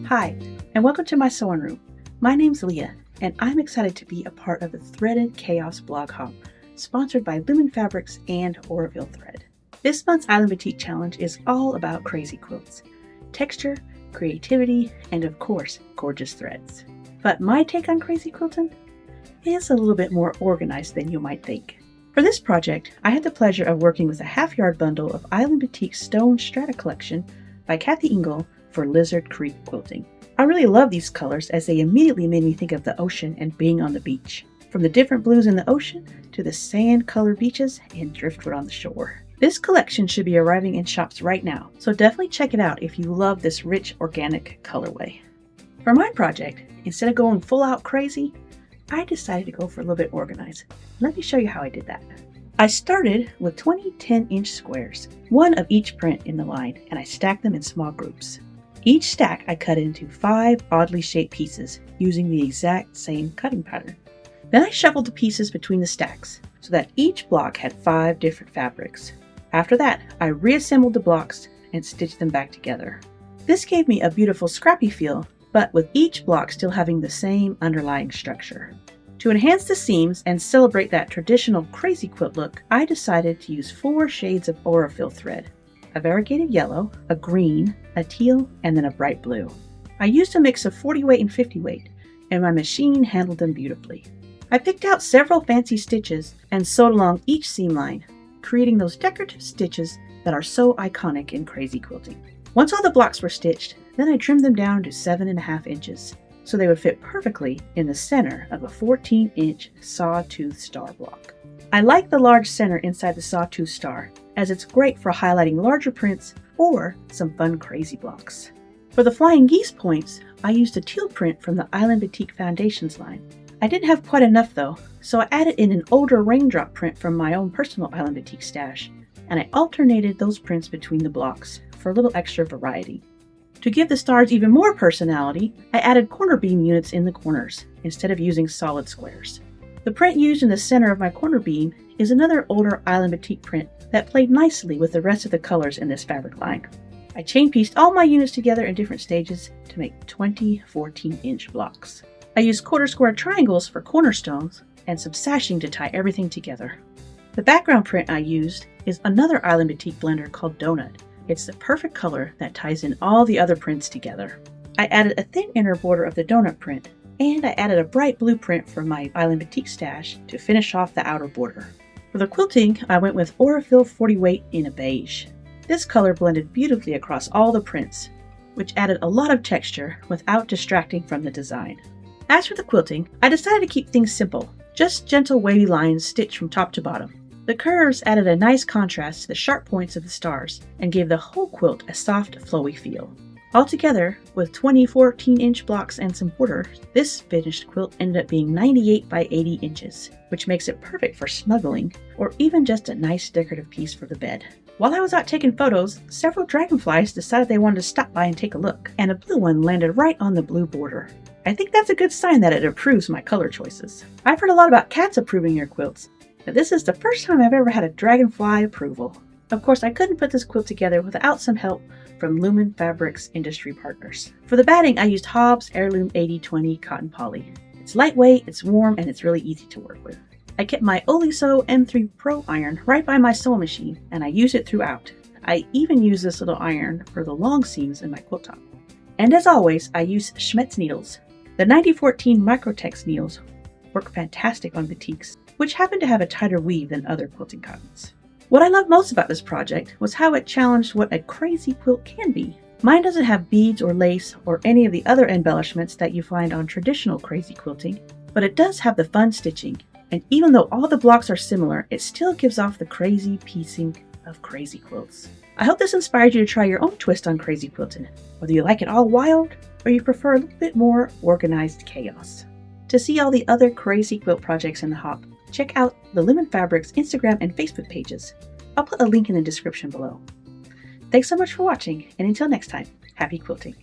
Hi, and welcome to my sewing room. My name's Leah, and I'm excited to be a part of the Threaded Chaos blog hop, sponsored by Lumen Fabrics and Aurifil Thread. This month's Island Batik Challenge is all about crazy quilts, texture, creativity, and of course, gorgeous threads. But my take on crazy quilting is a little bit more organized than you might think. For this project, I had the pleasure of working with a half-yard bundle of Island Batik Stone Strata Collection by Kathy Engel for Lizard Creek quilting. I really love these colors as they immediately made me think of the ocean and being on the beach. From the different blues in the ocean to the sand-colored beaches and driftwood on the shore. This collection should be arriving in shops right now, so definitely check it out if you love this rich organic colorway. For my project, instead of going full out crazy, I decided to go for a little bit organized. Let me show you how I did that. I started with 20 10-inch squares, one of each print in the line, and I stacked them in small groups. Each stack I cut into 5 oddly shaped pieces using the exact same cutting pattern. Then I shuffled the pieces between the stacks so that each block had 5 different fabrics. After that, I reassembled the blocks and stitched them back together. This gave me a beautiful scrappy feel, but with each block still having the same underlying structure. To enhance the seams and celebrate that traditional crazy quilt look, I decided to use 4 shades of Aurifil thread. A variegated yellow, a green, a teal, and then a bright blue. I used a mix of 40 weight and 50 weight, and my machine handled them beautifully. I picked out several fancy stitches and sewed along each seam line, creating those decorative stitches that are so iconic in crazy quilting. Once all the blocks were stitched, then I trimmed them down to 7.5 inches, so they would fit perfectly in the center of a 14-inch Sawtooth Star block. I like the large center inside the Sawtooth Star, as it's great for highlighting larger prints or some fun crazy blocks. For the flying geese points, I used a teal print from the Island Batik Foundations line. I didn't have quite enough though, so I added in an older raindrop print from my own personal Island Batik stash, and I alternated those prints between the blocks for a little extra variety. To give the stars even more personality, I added corner beam units in the corners, instead of using solid squares. The print used in the center of my corner beam is another older Island Batik print that played nicely with the rest of the colors in this fabric line. I chain pieced all my units together in different stages to make 20 14-inch blocks. I used quarter square triangles for cornerstones and some sashing to tie everything together. The background print I used is another Island Batik blender called Donut. It's the perfect color that ties in all the other prints together. I added a thin inner border of the donut print, and I added a bright blue print from my Island Batik stash to finish off the outer border. For the quilting, I went with Aurifil 40 weight in a beige. This color blended beautifully across all the prints, which added a lot of texture without distracting from the design. As for the quilting, I decided to keep things simple, just gentle wavy lines stitched from top to bottom. The curves added a nice contrast to the sharp points of the stars and gave the whole quilt a soft, flowy feel. Altogether, with 20 14-inch blocks and some border, this finished quilt ended up being 98 by 80 inches, which makes it perfect for snuggling or even just a nice decorative piece for the bed. While I was out taking photos, several dragonflies decided they wanted to stop by and take a look, and a blue one landed right on the blue border. I think that's a good sign that it approves my color choices. I've heard a lot about cats approving your quilts, but this is the first time I've ever had a dragonfly approval. Of course, I couldn't put this quilt together without some help from Lumen Fabrics industry partners. For the batting, I used Hobbs Heirloom 80/20 cotton poly. It's lightweight, it's warm, and it's really easy to work with. I kept my Oliso M3 Pro iron right by my sewing machine, and I use it throughout. I even use this little iron for the long seams in my quilt top. And as always, I use Schmetz needles. The 9014 Microtex needles work fantastic on batiks, which happen to have a tighter weave than other quilting cottons. What I loved most about this project was how it challenged what a crazy quilt can be. Mine doesn't have beads or lace or any of the other embellishments that you find on traditional crazy quilting, but it does have the fun stitching, and even though all the blocks are similar, it still gives off the crazy piecing of crazy quilts. I hope this inspired you to try your own twist on crazy quilting, whether you like it all wild or you prefer a little bit more organized chaos. To see all the other crazy quilt projects in the hop, check out the Lumen Fabrics Instagram and Facebook pages. I'll put a link in the description below. Thanks so much for watching, and until next time, happy quilting.